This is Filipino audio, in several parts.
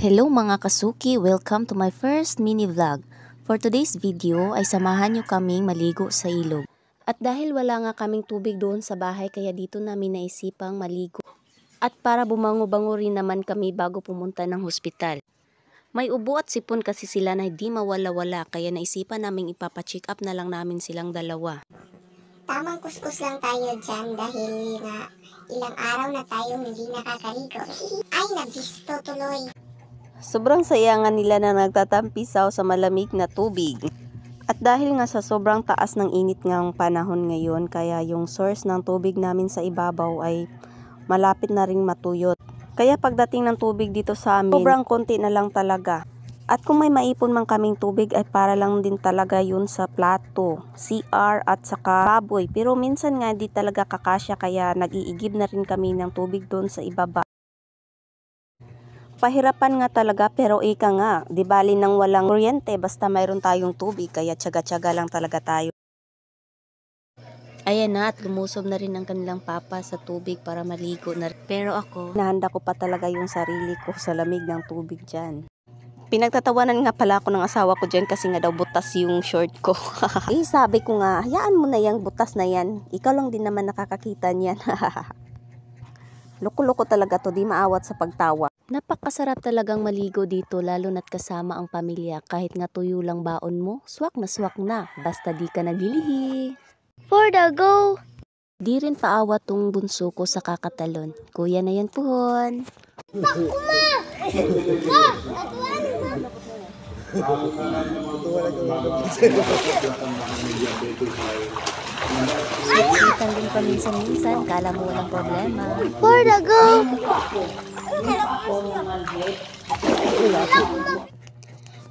Hello mga kasuki! Welcome to my first mini vlog. For today's video ay samahan nyo kaming maligo sa ilog. At dahil wala nga kaming tubig doon sa bahay kaya dito namin naisipang maligo. At para bumango-bango rin naman kami bago pumunta ng hospital. May ubo at sipon kasi sila na hindi mawala-wala kaya naisipan naming ipapacheck up na lang namin silang dalawa. Tamang kuskus lang tayo dyan dahil nga ilang araw na tayong hindi nakakaligo. Ay, nabisto tuloy. Sobrang saya nga nila na nagtatampisaw sa malamig na tubig. At dahil nga sa sobrang taas ng init ngang panahon ngayon, kaya yung source ng tubig namin sa ibabaw ay malapit na ring matuyot. Kaya pagdating ng tubig dito sa amin, sobrang konti na lang talaga. At kung may maipon man kaming tubig ay para lang din talaga yun sa plato, CR at saka baboy. Pero minsan nga di talaga kakasya kaya nag-iigib na rin kami ng tubig doon sa ibaba. Pahirapan nga talaga pero ika nga, di bali nang walang kuryente basta mayroon tayong tubig kaya tiyaga-tiyaga lang talaga tayo. Ayan na at lumusob na rin ang kanilang papa sa tubig para maligo na. Pero ako, nahanda ko pa talaga yung sarili ko sa lamig ng tubig dyan. Pinagtatawanan nga pala ako ng asawa ko dyan kasi nga daw butas yung short ko. Eh sabi ko nga, hayaan mo na yung butas na yan. Ikaw lang din naman nakakakita niyan. Loko-loko talaga to, di maawat sa pagtawa. Napakasarap talagang maligo dito lalo na't kasama ang pamilya. Kahit nga tuyo lang baon mo, swak na. Basta di ka naglilihi. For the go! Di rin paawat tong bunso ko sa kakatalon. Kuya na yan puhon. Siksikan din paminsan-minsan, kala mo walang problema. For the go!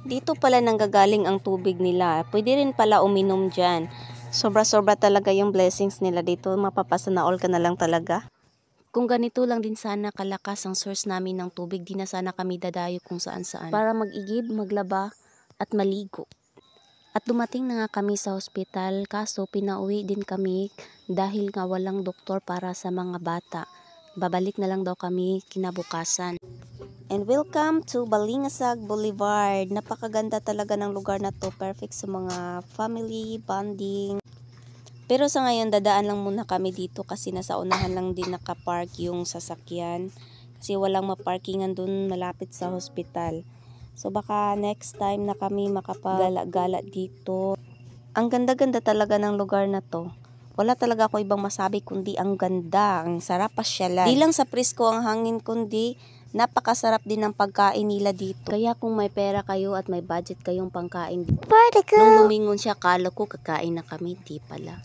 Dito pala nanggagaling ang tubig nila. Pwede rin pala uminom dyan. Sobra-sobra talaga yung blessings nila dito. Mapapasa na all ka na lang talaga. Kung ganito lang din sana kalakas ang source namin ng tubig, di na sana kami dadayo kung saan-saan. Para mag-igib, maglaba, at maligo. At dumating na nga kami sa hospital, kaso pinauwi din kami dahil nga walang doktor para sa mga bata. Babalik na lang daw kami kinabukasan. And welcome to Balingasag Boulevard. Napakaganda talaga ng lugar na to. Perfect sa mga family bonding. Pero sa ngayon, dadaan lang muna kami dito kasi nasa unahan lang din nakapark yung sasakyan. Kasi walang maparkingan dun malapit sa hospital. So baka next time na kami makapagala-gala dito. Ang ganda-ganda talaga ng lugar na to. Wala talaga ako ibang masabi kundi ang ganda, ang sarap pasyalan. Di lang sa presko ang hangin kundi napakasarap din ng pagkain nila dito. Kaya kung may pera kayo at may budget kayong pangkain dito. Nung lumingon siya, kala ko kakain na kami, di pala.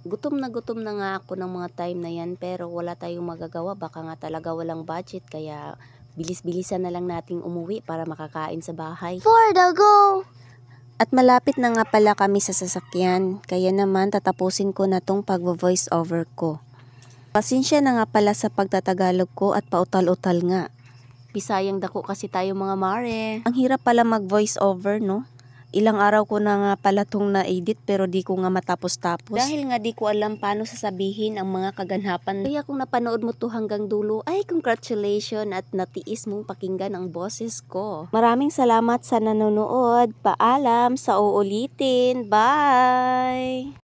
Gutom na nga ako ng mga time na yan pero wala tayong magagawa. Baka nga talaga walang budget kaya bilis-bilisan na lang nating umuwi para makakain sa bahay. For the go! At malapit na nga pala kami sa sasakyan. Kaya naman tatapusin ko na tong pag-voice over ko. Pasensya na nga pala sa pagtatagalog ko at pautal-utal nga. Bisayang dako kasi tayo mga mare. Ang hirap pala mag-voice over, no? Ilang araw ko na nga pala tong na-edit pero di ko nga matapos-tapos. Dahil nga di ko alam paano sasabihin ang mga kaganapan. Kaya kung napanood mo to hanggang dulo, ay congratulations at natiis mong pakinggan ang boses ko. Maraming salamat sa nanonood. Paalam sa uulitin. Bye!